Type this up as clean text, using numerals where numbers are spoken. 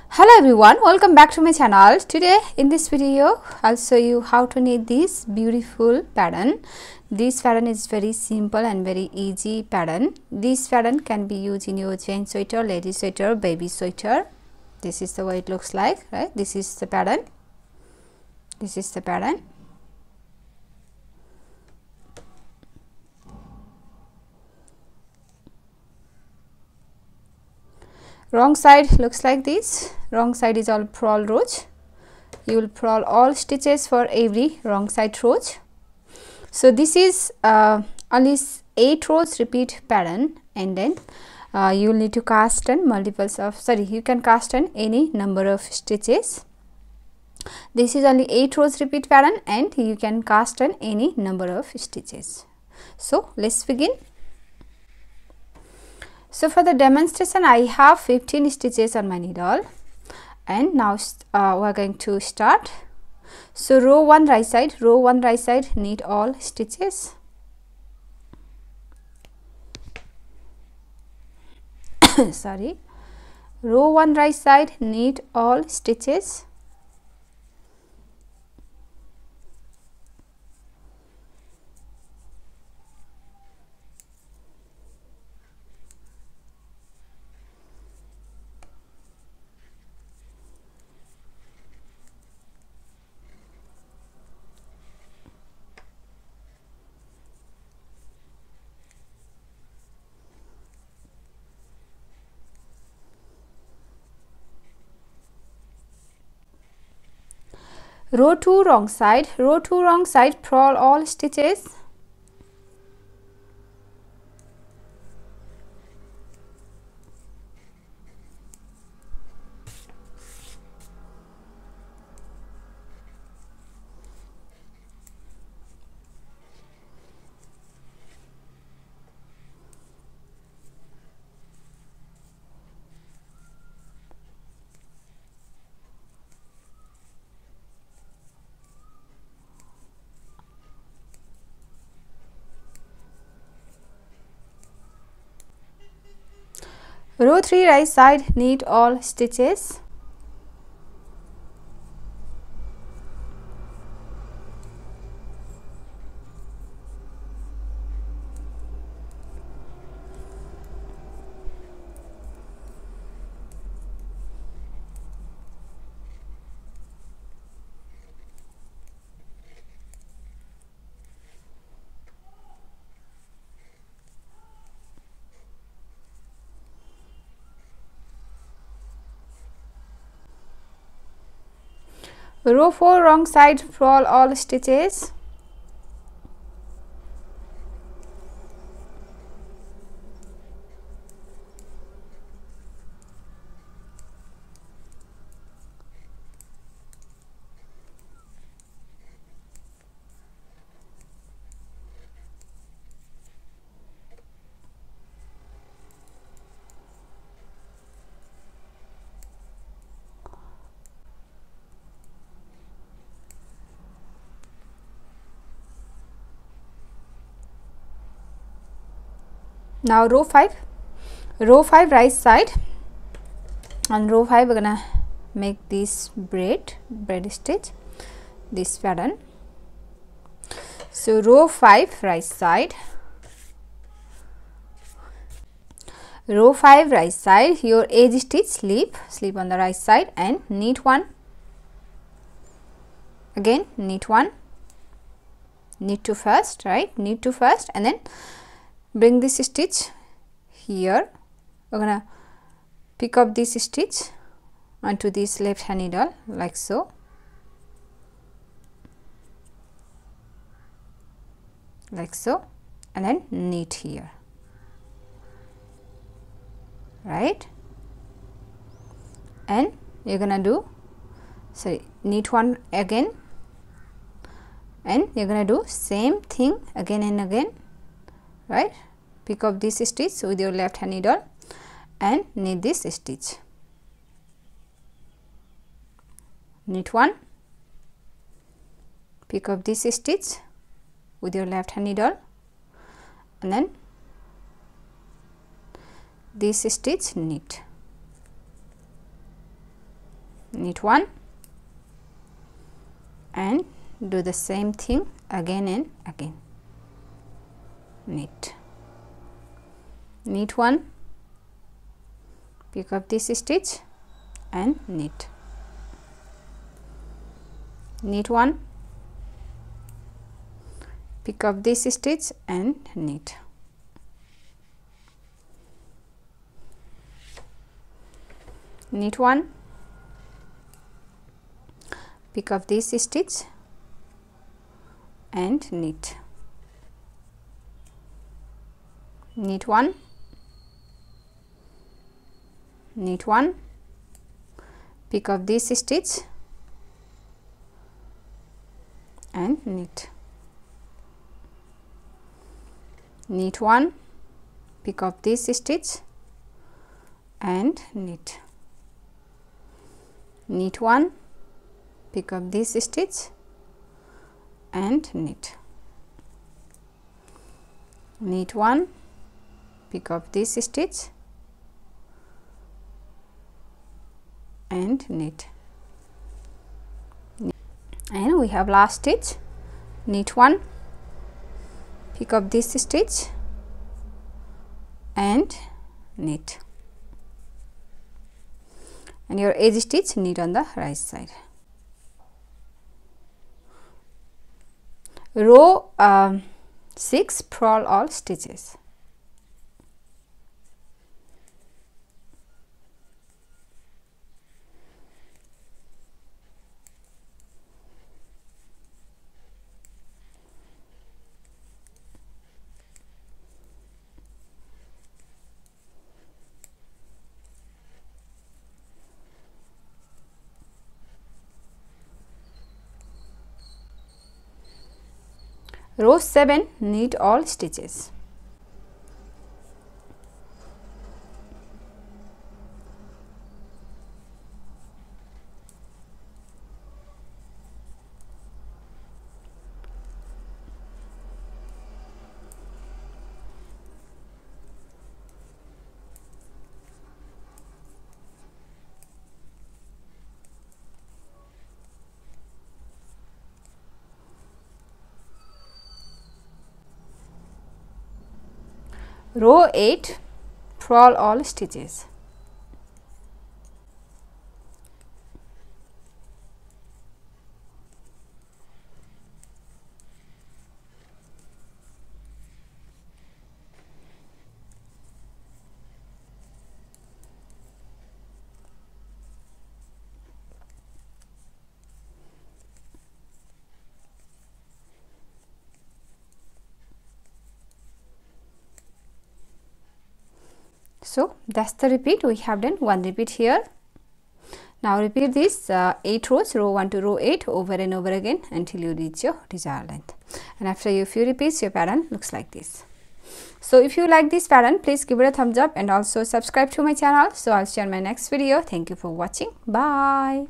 Hello everyone, welcome back to my channel. Today in this video I'll show you how to knit this beautiful pattern. This pattern is very simple and very easy pattern. This pattern can be used in your jean sweater, lady sweater, baby sweater. This is the way it looks like, right? This is the pattern. This is the pattern. Wrong side looks like this. Wrong side is all purl rows. You will purl all stitches for every wrong side rows. So this is only 8 rows repeat pattern, and then you will need to cast on multiples of, you can cast on any number of stitches. This is only 8 rows repeat pattern and you can cast on any number of stitches. So let's begin. So for the demonstration I have 15 stitches on my needle, and now we are going to start. So row 1 right side, knit all stitches. Sorry, row 1 right side, knit all stitches. Row 2 wrong side, purl all stitches. Row 3 right side, knit all stitches. Row 4 wrong side, purl all stitches. Now row 5 right side. On row 5 we're gonna make this braid stitch, this pattern. So row 5 right side, your edge stitch, slip on the right side and knit one, again knit one, knit two first, right, knit two first, and then bring this stitch here. We're gonna pick up this stitch onto this left hand needle like so, and then knit here, right, and you're gonna do, knit one again, and you're gonna do same thing again and again, right. Pick up this stitch with your left hand needle and knit this stitch, knit one, pick up this stitch with your left hand needle, and then this stitch, knit, knit 1 and do the same thing again and again. Knit 1, pick up this stitch and knit 1, pick up this stitch and knit 1, pick up this stitch and knit 1, pick up this stitch and knit 1, pick up this stitch and knit 1, pick up this stitch and knit 1, pick up this stitch and knit, and we have last stitch. Knit 1, pick up this stitch and knit, and your edge stitch knit on the right side. Row 6, purl all stitches. Row 7, knit all stitches. Row 8, purl all stitches. So that's the repeat. We have done one repeat here. Now repeat this 8 rows, row 1 to row 8, over and over again until you reach your desired length. And after a few repeats, your pattern looks like this. So if you like this pattern, please give it a thumbs up and also subscribe to my channel. So I'll see you on my next video. Thank you for watching. Bye.